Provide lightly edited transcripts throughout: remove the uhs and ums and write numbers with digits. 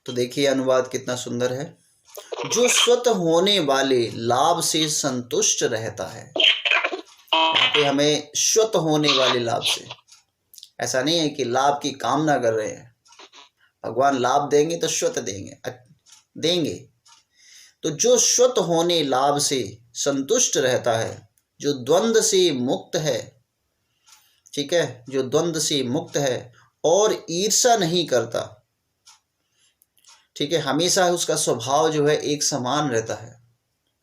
तो देखिए अनुवाद कितना सुंदर है। जो स्वतः होने वाले लाभ से संतुष्ट रहता है। यहाँ पे हमें स्वतः होने वाले लाभ से, ऐसा नहीं है कि लाभ की कामना कर रहे हैं। भगवान लाभ देंगे तो स्वतः देंगे। तो जो स्वतः होने लाभ से संतुष्ट रहता है, जो द्वंद्व से मुक्त है, ठीक है, जो द्वंद्व से मुक्त है और ईर्ष्या नहीं करता, ठीक है, हमेशा उसका स्वभाव जो है एक समान रहता है,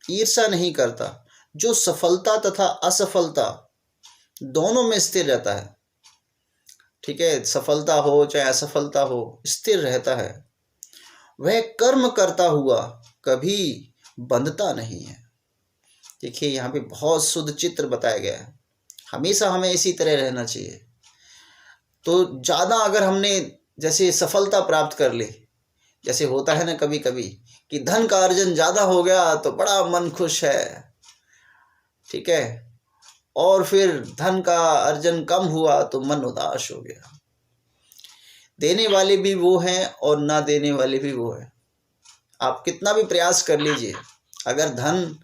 ईर्ष्या नहीं करता, जो सफलता तथा असफलता दोनों में स्थिर रहता है, ठीक है, सफलता हो चाहे असफलता हो, स्थिर रहता है, वह कर्म करता हुआ कभी बंधता नहीं है। देखिए यहाँ पे बहुत शुद्ध चित्र बताया गया है। हमेशा हमें इसी तरह रहना चाहिए। तो ज़्यादा अगर हमने जैसे सफलता प्राप्त कर ली, जैसे होता है ना कभी कभी कि धन का अर्जन ज़्यादा हो गया तो बड़ा मन खुश है, ठीक है, और फिर धन का अर्जन कम हुआ तो मन उदास हो गया। देने वाले भी वो हैं और ना देने वाले भी वो हैं। आप कितना भी प्रयास कर लीजिए, अगर धन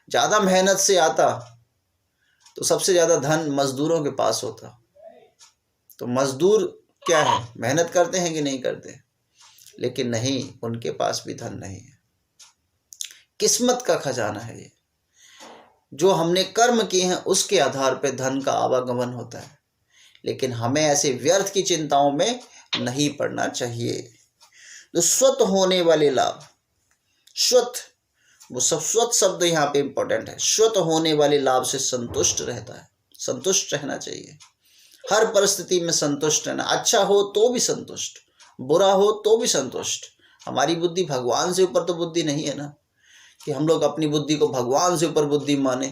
ज़्यादा मेहनत से आता तो सबसे ज़्यादा धन मजदूरों के पास होता। तो मजदूर क्या है, मेहनत करते हैं कि नहीं करते, लेकिन नहीं, उनके पास भी धन नहीं है। किस्मत का खजाना है ये। जो हमने कर्म किए हैं उसके आधार पर धन का आवागमन होता है, लेकिन हमें ऐसे व्यर्थ की चिंताओं में नहीं पड़ना चाहिए। तो स्वतः होने वाले लाभ, स्वतः, वो सब स्वतः शब्द यहाँ पे इंपॉर्टेंट है। स्वतः होने वाले लाभ से संतुष्ट रहता है, संतुष्ट रहना चाहिए। हर परिस्थिति में संतुष्ट रहना, अच्छा हो तो भी संतुष्ट, बुरा हो तो भी संतुष्ट। हमारी बुद्धि भगवान से ऊपर तो बुद्धि नहीं है ना, कि हम लोग अपनी बुद्धि को भगवान से ऊपर बुद्धि माने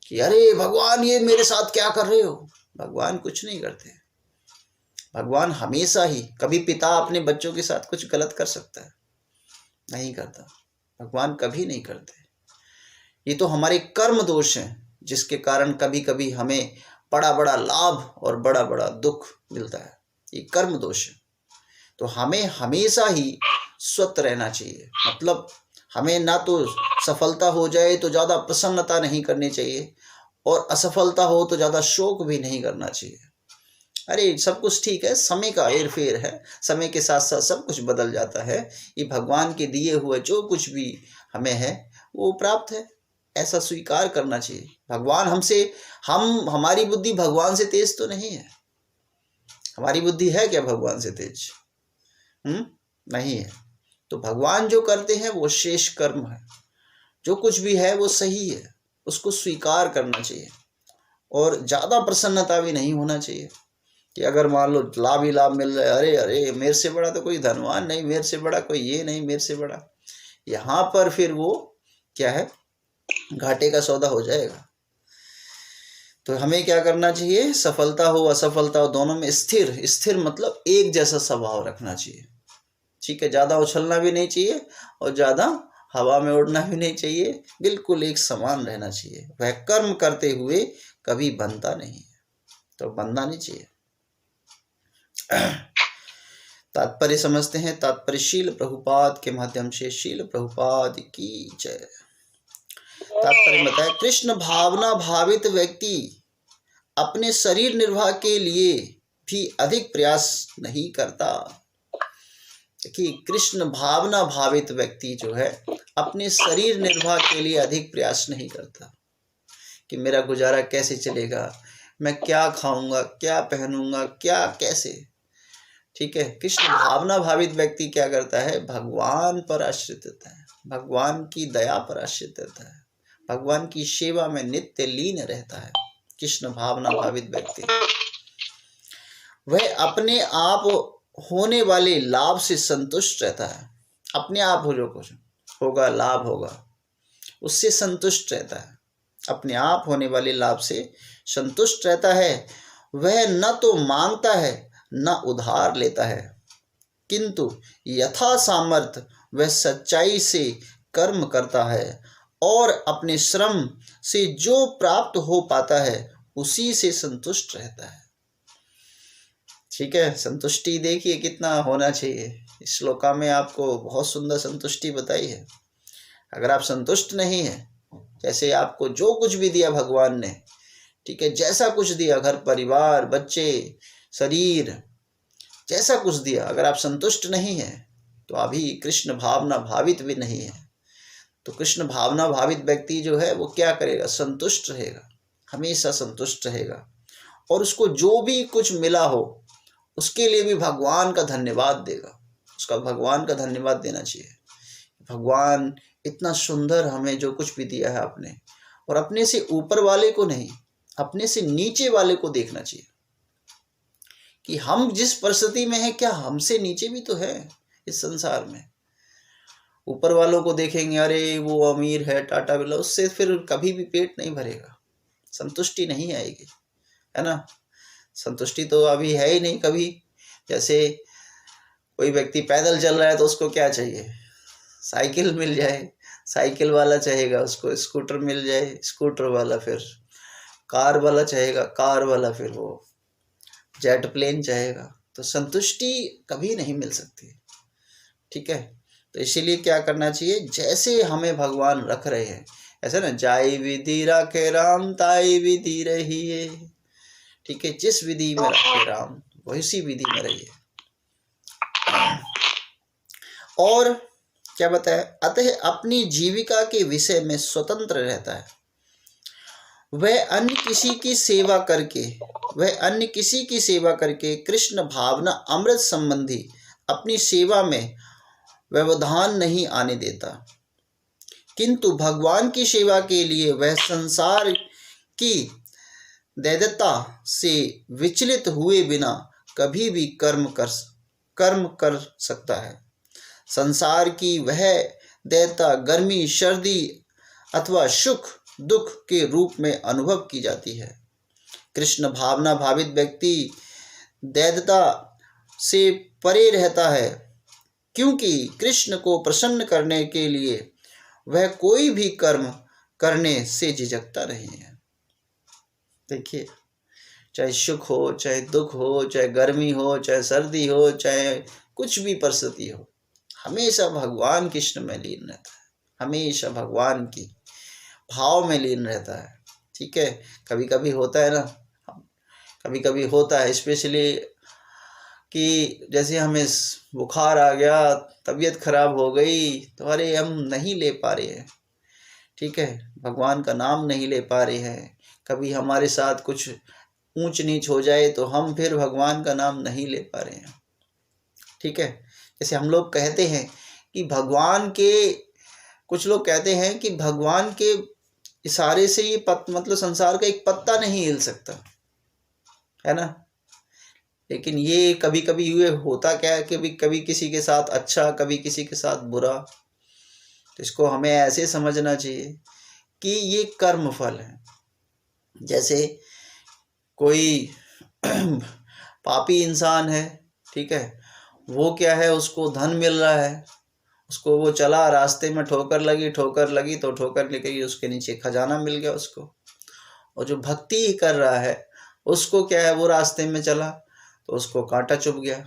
कि अरे भगवान ये मेरे साथ क्या कर रहे हो। भगवान कुछ नहीं करते। भगवान हमेशा ही, कभी पिता अपने बच्चों के साथ कुछ गलत कर सकता है? नहीं करता। भगवान कभी नहीं करते। ये तो हमारे कर्म दोष हैं, जिसके कारण कभी कभी हमें बड़ा बड़ा लाभ और बड़ा बड़ा दुख मिलता है। ये कर्म दोष है। तो हमें हमेशा ही स्वतः रहना चाहिए। मतलब हमें ना तो सफलता हो जाए तो ज़्यादा प्रसन्नता नहीं करनी चाहिए, और असफलता हो तो ज़्यादा शोक भी नहीं करना चाहिए। अरे सब कुछ ठीक है, समय का हेर फेर है, समय के साथ साथ सब कुछ बदल जाता है। ये भगवान के दिए हुए जो कुछ भी हमें है वो प्राप्त है, ऐसा स्वीकार करना चाहिए। भगवान हमसे, हमारी बुद्धि भगवान से तेज तो नहीं है। हमारी बुद्धि है क्या भगवान से तेज? नहीं है। तो भगवान जो करते हैं वो शेष कर्म है। जो कुछ भी है वो सही है, उसको स्वीकार करना चाहिए। और ज़्यादा प्रसन्नता भी नहीं होना चाहिए कि अगर मान लो लाभ ही लाभ मिल रहा है, अरे अरे मेरे से बड़ा तो कोई धनवान नहीं, मेरे से बड़ा कोई ये नहीं, मेरे से बड़ा, यहाँ पर फिर वो क्या है, घाटे का सौदा हो जाएगा। तो हमें क्या करना चाहिए, सफलता हो असफलता हो दोनों में स्थिर, स्थिर मतलब एक जैसा स्वभाव रखना चाहिए। ठीक है, ज़्यादा उछलना भी नहीं चाहिए और ज़्यादा हवा में उड़ना भी नहीं चाहिए, बिल्कुल एक समान रहना चाहिए। वह कर्म करते हुए कभी बनता नहीं है, तो बनना नहीं चाहिए। तात्पर्य समझते हैं। तात्पर्य शील प्रभुपाद के माध्यम से शील प्रभुपाद की जय। तात्पर्य बताए, कृष्ण भावना भावित व्यक्ति अपने शरीर निर्वाह के लिए भी अधिक प्रयास नहीं करता। देखिए, कृष्ण भावना भावित व्यक्ति जो है अपने शरीर निर्वाह के लिए अधिक प्रयास नहीं करता कि मेरा गुजारा कैसे चलेगा, मैं क्या खाऊंगा, क्या पहनूंगा, क्या कैसे। ठीक है, कृष्ण भावना भावित व्यक्ति क्या करता है, भगवान पर आश्रित रहता है, भगवान की दया पर आश्रित रहता है, भगवान की सेवा में नित्य लीन रहता है। कृष्ण भावना भावित व्यक्ति वह अपने आप होने वाले लाभ से संतुष्ट रहता है। अपने आप हो जो कुछ होगा, लाभ होगा, उससे संतुष्ट रहता है। अपने आप होने वाले लाभ से संतुष्ट रहता है। वह न तो मांगता है न उधार लेता है, किंतु यथा सामर्थ्य वह सच्चाई से कर्म करता है और अपने श्रम से जो प्राप्त हो पाता है उसी से संतुष्ट रहता है। ठीक है, संतुष्टि देखिए कितना होना चाहिए। इस श्लोका में आपको बहुत सुंदर संतुष्टि बताई है। अगर आप संतुष्ट नहीं है, जैसे आपको जो कुछ भी दिया भगवान ने, ठीक है, जैसा कुछ दिया, घर परिवार, बच्चे, शरीर, जैसा कुछ दिया, अगर आप संतुष्ट नहीं है तो अभी कृष्ण भावना भावित भी नहीं है। तो कृष्ण भावना भावित व्यक्ति जो है वो क्या करेगा? संतुष्ट रहेगा, हमेशा संतुष्ट रहेगा, और उसको जो भी कुछ मिला हो उसके लिए भी भगवान का धन्यवाद देगा। उसका भगवान का धन्यवाद देना चाहिए। भगवान इतना सुंदर हमें जो कुछ भी दिया है आपने, और अपने से ऊपर वाले को नहीं, अपने से नीचे वाले को देखना चाहिए कि हम जिस परिस्थिति में हैं, क्या हमसे नीचे भी तो है इस संसार में। ऊपर वालों को देखेंगे, अरे वो अमीर है, टाटा बिरला, उससे फिर कभी भी पेट नहीं भरेगा, संतुष्टि नहीं आएगी, है ना। संतुष्टि तो अभी है ही नहीं कभी। जैसे कोई व्यक्ति पैदल चल रहा है तो उसको क्या चाहिए? साइकिल मिल जाए, साइकिल वाला चाहेगा, उसको स्कूटर मिल जाए, स्कूटर वाला, फिर कार वाला चाहेगा, कार वाला फिर वो जेट प्लेन चाहेगा। तो संतुष्टि कभी नहीं मिल सकती, ठीक है। तो इसीलिए क्या करना चाहिए? जैसे हमें भगवान रख रहे हैं, ऐसे ना, जाई विधि रखे राम ताई विधि रहिए, ठीक है। जिस विधि में रखे राम वैसी विधि में रहिए। और क्या बताया? अतः अपनी जीविका के विषय में स्वतंत्र रहता है। वह अन्य किसी की सेवा करके कृष्ण भावना अमृत संबंधी अपनी सेवा में व्यवधान नहीं आने देता, किंतु भगवान की सेवा के लिए वह संसार की दैवता से विचलित हुए बिना कभी भी कर्म कर सकता है। संसार की वह दैवता गर्मी, सर्दी अथवा सुख दुख के रूप में अनुभव की जाती है। कृष्ण भावना भावित व्यक्ति दैवता से परे रहता है, क्योंकि कृष्ण को प्रसन्न करने के लिए वह कोई भी कर्म करने से झिझकता नहीं है। देखिए, चाहे सुख हो, चाहे दुख हो, चाहे गर्मी हो, चाहे सर्दी हो, चाहे कुछ भी परिस्थिति हो, हमेशा भगवान कृष्ण में लीन रहता है, हमेशा भगवान की भाव में लीन रहता है, ठीक है। कभी कभी होता है ना, कभी कभी होता है स्पेशली कि जैसे हमें बुखार आ गया, तबीयत खराब हो गई, तो अरे हम नहीं ले पा रहे हैं, ठीक है, भगवान का नाम नहीं ले पा रहे हैं। कभी हमारे साथ कुछ ऊंच नीच हो जाए तो हम फिर भगवान का नाम नहीं ले पा रहे हैं, ठीक है। जैसे हम लोग कहते हैं कि भगवान के, कुछ लोग कहते हैं कि भगवान के इशारे से ये मतलब संसार का एक पत्ता नहीं हिल सकता, है ना। लेकिन ये कभी कभी ये होता क्या है, कभी कभी किसी के साथ अच्छा, कभी किसी के साथ बुरा। तो इसको हमें ऐसे समझना चाहिए कि ये कर्म फल है। जैसे कोई पापी इंसान है, ठीक है, वो क्या है, उसको धन मिल रहा है, उसको वो चला, रास्ते में ठोकर लगी तो ठोकर लगी, उसके नीचे खजाना मिल गया उसको। और जो भक्ति कर रहा है उसको क्या है, वो रास्ते में चला तो उसको कांटा चुभ गया।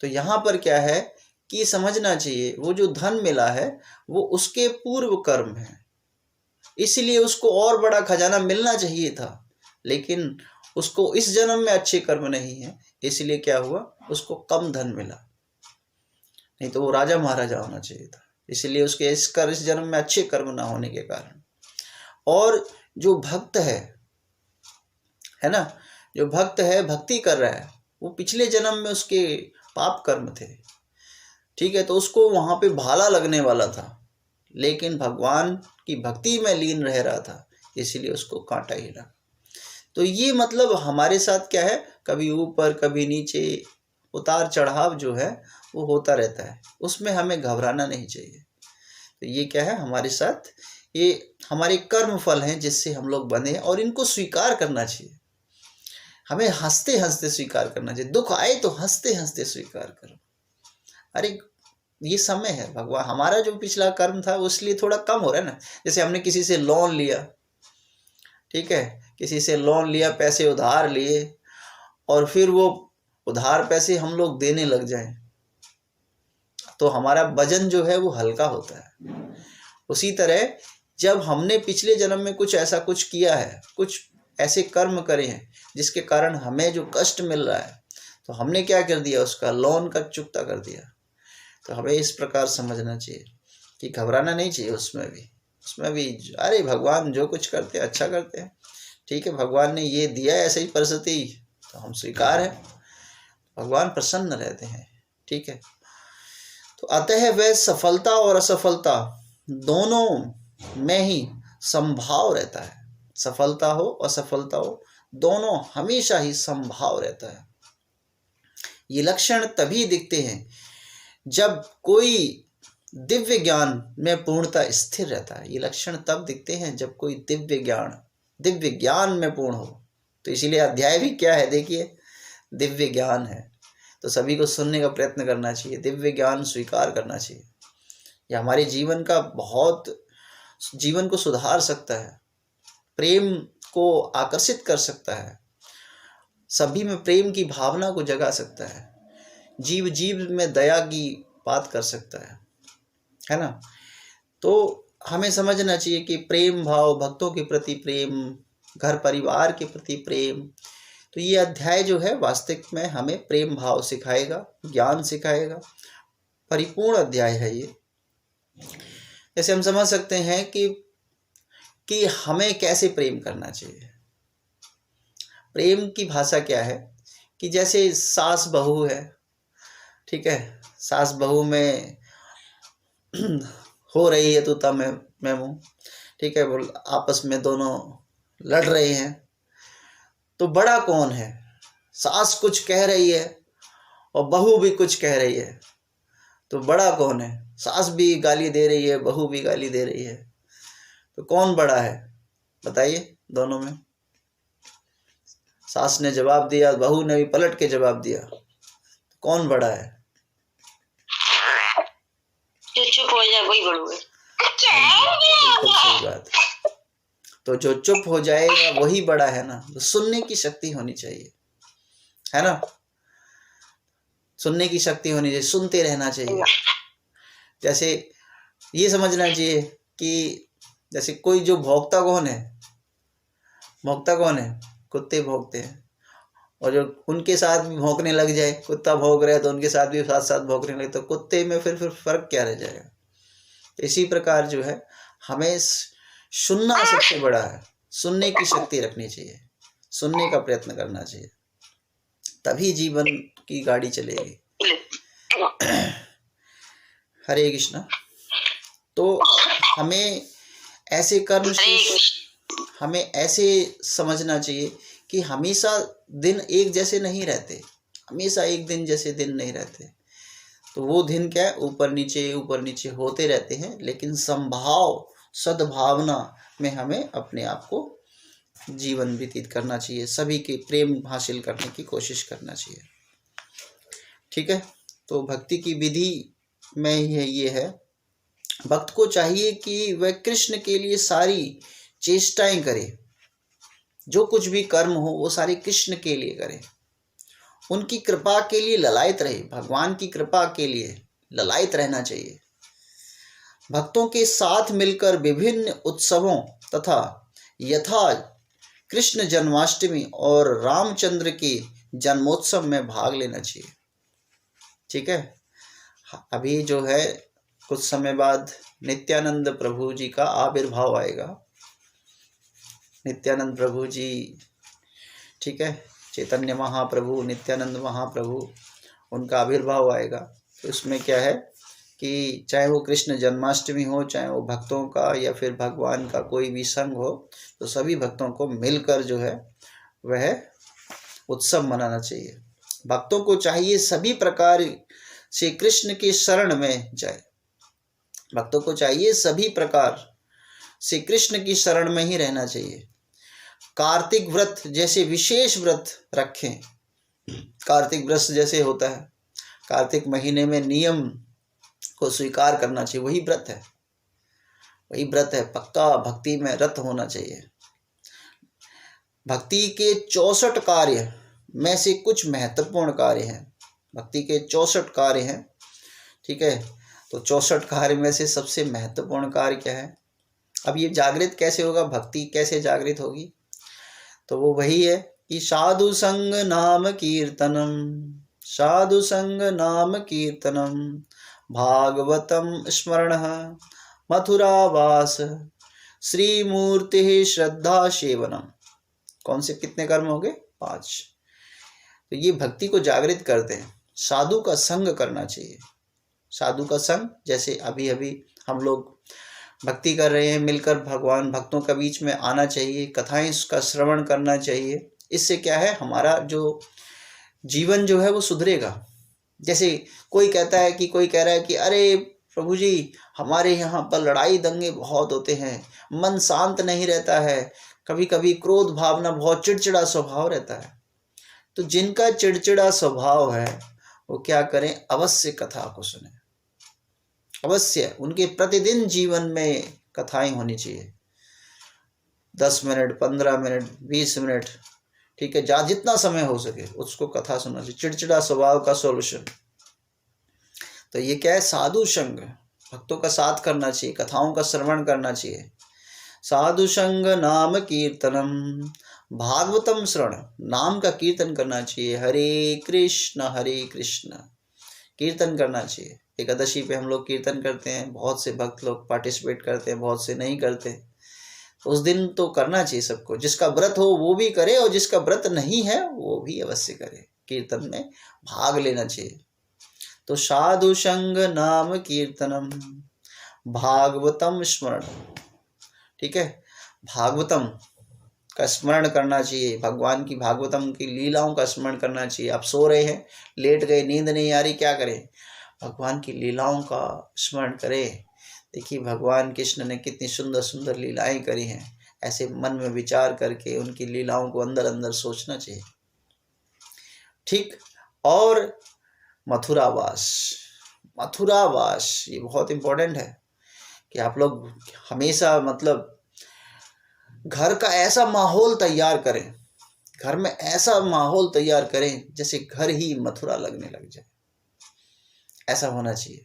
तो यहाँ पर क्या है कि समझना चाहिए, वो जो धन मिला है वो उसके पूर्व कर्म है, इसलिए उसको और बड़ा खजाना मिलना चाहिए था, लेकिन उसको इस जन्म में अच्छे कर्म नहीं है, इसलिए क्या हुआ, उसको कम धन मिला। नहीं तो वो राजा महाराजा होना चाहिए था, इसलिए उसके इस जन्म में अच्छे कर्म ना होने के कारण। और जो भक्त है ना, जो भक्त है, भक्ति कर रहा है, वो पिछले जन्म में उसके पाप कर्म थे, ठीक है, तो उसको वहाँ पे भाला लगने वाला था, लेकिन भगवान की भक्ति में लीन रह रहा था, इसीलिए उसको कांटा ही लगा। तो ये मतलब हमारे साथ क्या है, कभी ऊपर कभी नीचे, उतार चढ़ाव जो है वो होता रहता है, उसमें हमें घबराना नहीं चाहिए। तो ये क्या है हमारे साथ, ये हमारे कर्म फल हैं जिससे हम लोग बने, और इनको स्वीकार करना चाहिए। हमें हंसते हंसते स्वीकार करना चाहिए, दुख आए तो हंसते हंसते स्वीकार करो। अरे ये समय है, भगवान हमारा जो पिछला कर्म था वो इसलिए थोड़ा कम हो रहा है ना। जैसे हमने किसी से लोन लिया, ठीक है, किसी से लोन लिया, पैसे उधार लिए, और फिर वो उधार पैसे हम लोग देने लग जाएं, तो हमारा वजन जो है वो हल्का होता है। उसी तरह जब हमने पिछले जन्म में कुछ ऐसा कुछ किया है, कुछ ऐसे कर्म करे हैं जिसके कारण हमें जो कष्ट मिल रहा है, तो हमने क्या कर दिया, उसका लोन का चुकता कर दिया। तो हमें इस प्रकार समझना चाहिए कि घबराना नहीं चाहिए। उसमें भी अरे भगवान जो कुछ करते हैं अच्छा करते हैं, ठीक है, भगवान ने ये दिया ऐसे ही परिस्थिति, तो हम स्वीकार है, भगवान प्रसन्न रहते हैं, ठीक है। तो अतः वह सफलता और असफलता दोनों में ही संभाव रहता है। सफलता हो असफलता हो, दोनों हमेशा ही संभाव रहता है। ये लक्षण तभी दिखते हैं जब कोई दिव्य ज्ञान में पूर्णता स्थिर रहता है। ये लक्षण तब दिखते हैं जब कोई दिव्य ज्ञान में पूर्ण हो। तो इसीलिए अध्याय भी क्या है, देखिए, दिव्य ज्ञान है। तो सभी को सुनने का प्रयत्न करना चाहिए, दिव्य ज्ञान स्वीकार करना चाहिए। यह हमारे जीवन का जीवन को सुधार सकता है, प्रेम को आकर्षित कर सकता है, सभी में प्रेम की भावना को जगा सकता है, जीव जीव में दया की बात कर सकता है ना। तो हमें समझना चाहिए कि प्रेम भाव, भक्तों के प्रति प्रेम, घर परिवार के प्रति प्रेम, तो ये अध्याय जो है वास्तविक में हमें प्रेम भाव सिखाएगा, ज्ञान सिखाएगा। परिपूर्ण अध्याय है ये। जैसे हम समझ सकते हैं कि हमें कैसे प्रेम करना चाहिए। प्रेम की भाषा क्या है कि जैसे सास बहू है, ठीक है, सास बहू में हो रही है तो तब मैं हूँ, ठीक है, बोल आपस में दोनों लड़ रहे हैं, तो बड़ा कौन है? सास कुछ कह रही है और बहू भी कुछ कह रही है, तो बड़ा कौन है? सास भी गाली दे रही है, बहू भी गाली दे रही है, तो कौन बड़ा है बताइए दोनों में? सास ने जवाब दिया, बहू ने भी पलट के जवाब दिया, तो कौन बड़ा है? जो चुप हो जाए वही बड़ा है। बिल्कुल सही बात है। तो जो चुप हो जाएगा वही बड़ा है ना। तो सुनने की शक्ति होनी चाहिए, है ना, सुनने की शक्ति होनी चाहिए, सुनते रहना चाहिए। जैसे ये समझना चाहिए कि जैसे कोई जो भौंकता कौन है? भौंकता कौन है? कुत्ते भौंकते हैं, और जो उनके साथ भी भौंकने लग जाए, कुत्ता भौंक रहा है तो उनके साथ भी साथ साथ भौंकने लगे, तो कुत्ते में फिर फर्क क्या रह जाएगा? तो इसी प्रकार जो है हमें सुनना सबसे बड़ा है, सुनने की शक्ति रखनी चाहिए, सुनने का प्रयत्न करना चाहिए, तभी जीवन की गाड़ी चलेगी। हरे कृष्णा। तो हमें ऐसे कर्म से हमें ऐसे समझना चाहिए कि हमेशा दिन एक जैसे नहीं रहते, हमेशा एक दिन जैसे दिन नहीं रहते। तो वो दिन क्या है, ऊपर नीचे होते रहते हैं, लेकिन संभाव सद्भावना में हमें अपने आप को जीवन व्यतीत करना चाहिए, सभी के प्रेम हासिल करने की कोशिश करना चाहिए, ठीक है। तो भक्ति की विधि में ये है, भक्त को चाहिए कि वह कृष्ण के लिए सारी चेष्टाएं करे, जो कुछ भी कर्म हो वो सारे कृष्ण के लिए करे, उनकी कृपा के लिए ललायत रहे, भगवान की कृपा के लिए ललायत रहना चाहिए। भक्तों के साथ मिलकर विभिन्न उत्सवों तथा यथा कृष्ण जन्माष्टमी और रामचंद्र के जन्मोत्सव में भाग लेना चाहिए, ठीक है। अभी जो है कुछ समय बाद नित्यानंद प्रभु जी का आविर्भाव आएगा। नित्यानंद प्रभु जी, ठीक है, चैतन्य महाप्रभु, नित्यानंद महाप्रभु, उनका आविर्भाव आएगा। तो इसमें क्या है कि चाहे वो कृष्ण जन्माष्टमी हो, चाहे वो भक्तों का या फिर भगवान का कोई भी संग हो, तो सभी भक्तों को मिलकर जो है वह उत्सव मनाना चाहिए। भक्तों को चाहिए सभी प्रकार से कृष्ण के शरण में जाए, भक्तों को चाहिए सभी प्रकार से कृष्ण की शरण में ही रहना चाहिए। कार्तिक व्रत जैसे विशेष व्रत रखें। कार्तिक व्रत जैसे होता है, कार्तिक महीने में नियम को स्वीकार करना चाहिए, वही व्रत है, पक्का भक्ति में रत होना चाहिए। भक्ति के 64 कार्य में से कुछ महत्वपूर्ण कार्य हैं। भक्ति के 64 कार्य हैं, ठीक है। तो 64 कार्य में से सबसे महत्वपूर्ण कार्य क्या है? अब ये जागृत कैसे होगा, भक्ति कैसे जागृत होगी? तो वो वही है कि साधु संग नाम कीर्तनम, साधु संग नाम कीर्तनम, भागवतम स्मरणः, मथुरावास, श्रीमूर्ति श्रद्धा सेवनम। कौन से कितने कर्म हो गए? 5। तो ये भक्ति को जागृत करते हैं। साधु का संग करना चाहिए। साधु का संग, जैसे अभी अभी हम लोग भक्ति कर रहे हैं, मिलकर भगवान भक्तों के बीच में आना चाहिए, कथाएं का श्रवण करना चाहिए। इससे क्या है, हमारा जो जीवन जो है वो सुधरेगा। जैसे कोई कहता है कि कोई कह रहा है कि अरे प्रभु जी, हमारे यहाँ पर लड़ाई दंगे बहुत होते हैं, मन शांत नहीं रहता है, कभी कभी क्रोध भावना, बहुत चिड़चिड़ा स्वभाव रहता है। तो जिनका चिड़चिड़ा स्वभाव है वो क्या करें, अवश्य कथा को सुने। अवश्य उनके प्रतिदिन जीवन में कथाएं होनी चाहिए। 10 मिनट, 15 मिनट, 20 मिनट, ठीक है, जहाँ जितना समय हो सके उसको कथा सुनना चाहिए। चिड़चिड़ा स्वभाव का सॉल्यूशन। तो ये क्या है, साधु संग, भक्तों का साथ करना चाहिए, कथाओं का श्रवण करना चाहिए। साधु संग नाम कीर्तनम, भागवतम श्रवण, नाम का कीर्तन करना चाहिए। हरे कृष्ण कीर्तन करना चाहिए। एकादशी पे हम लोग कीर्तन करते हैं, बहुत से भक्त लोग पार्टिसिपेट करते हैं, बहुत से नहीं करते। उस दिन तो करना चाहिए सबको। जिसका व्रत हो वो भी करे और जिसका व्रत नहीं है वो भी अवश्य करे, कीर्तन में भाग लेना चाहिए। तो साधु संग नाम कीर्तनम, भागवतम स्मरण, ठीक है, भागवतम का स्मरण करना चाहिए। भगवान की भागवतम की लीलाओं का स्मरण करना चाहिए। आप सो रहे हैं, लेट गए, नींद नहीं आ रही, क्या करें, भगवान की लीलाओं का स्मरण करें। देखिए भगवान कृष्ण ने कितनी सुंदर सुंदर लीलाएं करी हैं। ऐसे मन में विचार करके उनकी लीलाओं को अंदर अंदर सोचना चाहिए, ठीक। और मथुरावास, मथुरावास ये बहुत इम्पोर्टेंट है कि आप लोग हमेशा मतलब घर का ऐसा माहौल तैयार करें, घर में ऐसा माहौल तैयार करें जैसे घर ही मथुरा लगने लग जाए। ऐसा होना चाहिए,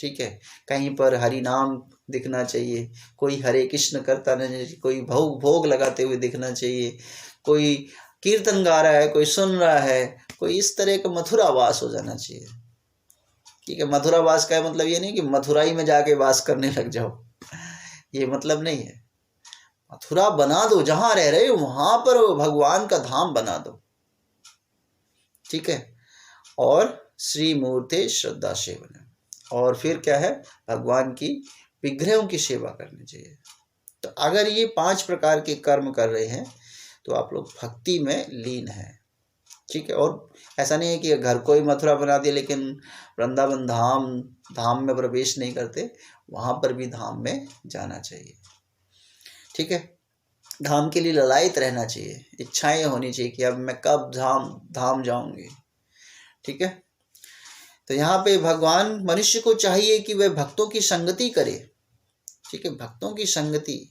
ठीक है। कहीं पर हरि नाम दिखना चाहिए, कोई हरे कृष्ण करता नहीं चाहिए, कोई भोग लगाते हुए दिखना चाहिए, कोई कीर्तन गा रहा है, कोई सुन रहा है, कोई इस तरह का मथुरावास हो जाना चाहिए, ठीक है। मथुरावास का मतलब ये नहीं कि मथुराई में जाके वास करने लग जाओ, ये मतलब नहीं है। मथुरा बना दो, जहां रह रहे हो वहां पर भगवान का धाम बना दो, ठीक है। और श्री मूर्ति श्रद्धा सेवन, और फिर क्या है, भगवान की विग्रहों की सेवा करनी चाहिए। तो अगर ये 5 प्रकार के कर्म कर रहे हैं तो आप लोग भक्ति में लीन हैं, ठीक है। और ऐसा नहीं है कि घर को ही मथुरा बना दिया लेकिन वृंदावन धाम में प्रवेश नहीं करते, वहां पर भी धाम में जाना चाहिए, ठीक है। धाम के लिए ललायत रहना चाहिए, इच्छाएं होनी चाहिए कि अब मैं कब धाम जाऊंगी, ठीक है। तो यहाँ पे भगवान मनुष्य को चाहिए कि वह भक्तों की संगति करे, ठीक है, भक्तों की संगति,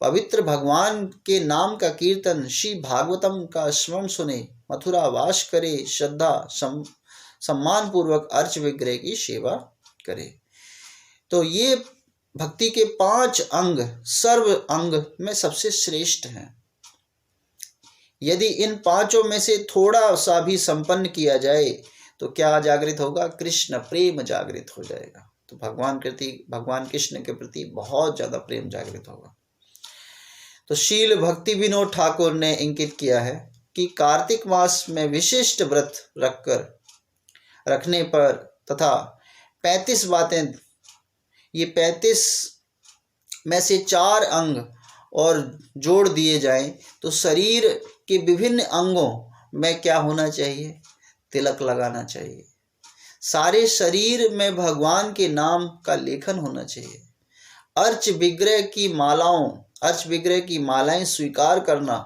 पवित्र भगवान के नाम का कीर्तन, श्री भागवतम का स्मरण सुने, मथुरा वास करे, श्रद्धा सम्मान पूर्वक अर्च विग्रह की सेवा करे। तो ये भक्ति के 5 अंग सर्व अंग में सबसे श्रेष्ठ हैं। यदि इन 5 में से थोड़ा सा भी संपन्न किया जाए तो क्या जागृत होगा, कृष्ण प्रेम जागृत हो जाएगा। तो भगवान कृष्ण के प्रति बहुत ज्यादा प्रेम जागृत होगा। तो शील भक्ति विनोद ठाकुर ने इंगित किया है कि कार्तिक मास में विशिष्ट व्रत रखने पर तथा 35 बातें, ये 35 में से 4 अंग और जोड़ दिए जाएं तो शरीर के विभिन्न अंगों में क्या होना चाहिए, तिलक लगाना चाहिए। सारे शरीर में भगवान के नाम का लेखन होना चाहिए। अर्च विग्रह की मालाएं स्वीकार करना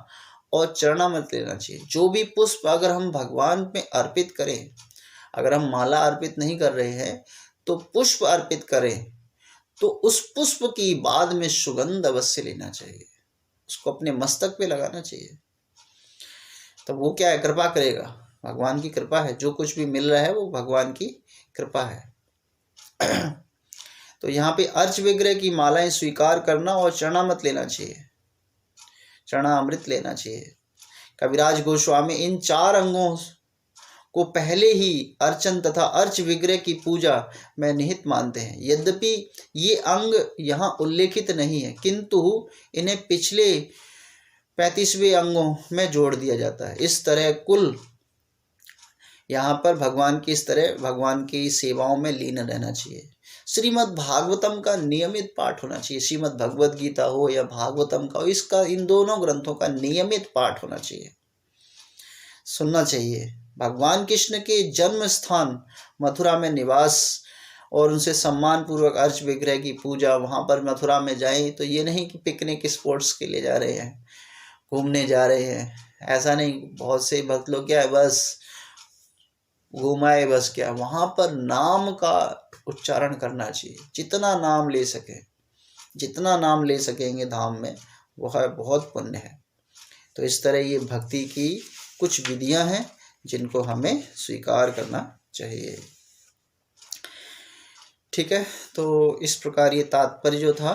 और चरणामृत लेना चाहिए। जो भी पुष्प अगर हम भगवान में अर्पित करें, अगर हम माला अर्पित नहीं कर रहे हैं तो पुष्प अर्पित करें, तो उस पुष्प की बाद में सुगंध अवश्य लेना चाहिए, उसको अपने मस्तक पे लगाना चाहिए। तो वो क्या है, कृपा करेगा, भगवान की कृपा है, जो कुछ भी मिल रहा है वो भगवान की कृपा है। तो यहाँ पे अर्च विग्रह की मालाएं स्वीकार करना और चरणामृत लेना चाहिए, चरणामृत लेना चाहिए। कविराज गोस्वामी इन 4 अंगों को पहले ही अर्चन तथा अर्च विग्रह की पूजा में निहित मानते हैं। यद्यपि ये अंग यहाँ उल्लेखित नहीं है, किंतु इन्हें पिछले 35वें अंगों में जोड़ दिया जाता है। इस तरह कुल यहाँ पर भगवान की, इस तरह भगवान की सेवाओं में लीन रहना चाहिए। श्रीमद् भागवतम का नियमित पाठ होना चाहिए, श्रीमद् भगवद गीता हो या भागवतम का हो, इसका, इन दोनों ग्रंथों का नियमित पाठ होना चाहिए, सुनना चाहिए। भगवान कृष्ण के जन्म स्थान मथुरा में निवास और उनसे सम्मान पूर्वक अर्च विग्रह की पूजा, वहाँ पर मथुरा में जाएं तो ये नहीं कि पिकनिक स्पॉट्स के लिए जा रहे हैं, घूमने जा रहे हैं, ऐसा नहीं। बहुत से भक्त लोग क्या है, बस घुमाए, बस क्या, वहाँ पर नाम का उच्चारण करना चाहिए, जितना नाम ले सके, जितना नाम ले सकेंगे धाम में वह बहुत पुण्य है। तो इस तरह ये भक्ति की कुछ विधियां हैं जिनको हमें स्वीकार करना चाहिए। ठीक है, तो इस प्रकार ये तात्पर्य जो था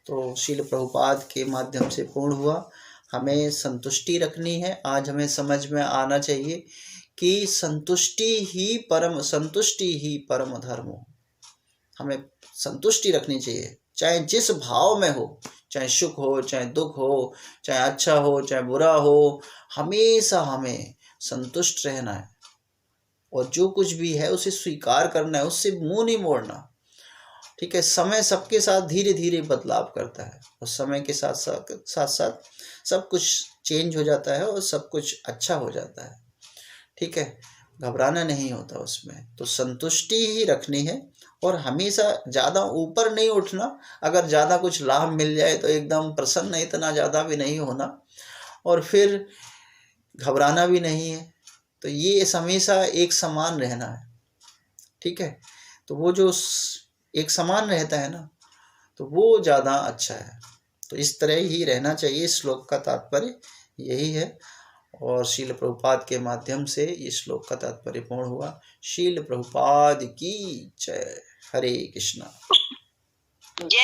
तो श्रील प्रभुपाद के माध्यम से पूर्ण हुआ। हमें संतुष्टि रखनी है। आज हमें समझ में आना चाहिए कि संतुष्टि ही परम धर्म हो। हमें संतुष्टि रखनी चाहिए, चाहे जिस भाव में हो, चाहे सुख हो, चाहे दुख हो, चाहे अच्छा हो, चाहे बुरा हो, हमेशा हमें संतुष्ट रहना है और जो कुछ भी है उसे स्वीकार करना है, उससे मुंह नहीं मोड़ना। ठीक है, समय सबके साथ धीरे धीरे बदलाव करता है और समय के साथ साथ सब कुछ चेंज हो जाता है और सब कुछ अच्छा हो जाता है। ठीक है, घबराना नहीं होता उसमें। तो संतुष्टि ही रखनी है और हमेशा ज़्यादा ऊपर नहीं उठना। अगर ज़्यादा कुछ लाभ मिल जाए तो एकदम प्रसन्न, इतना ज़्यादा भी नहीं होना और फिर घबराना भी नहीं है। तो ये हमेशा एक समान रहना है। ठीक है, तो वो जो एक समान रहता है ना, तो वो ज़्यादा अच्छा है। तो इस तरह ही रहना चाहिए। श्लोक का तात्पर्य यही है और श्रील प्रभुपाद के माध्यम से ये श्लोक का तात्पर्य पूर्ण हुआ। श्रील प्रभुपाद की जय। हरे कृष्णा। जय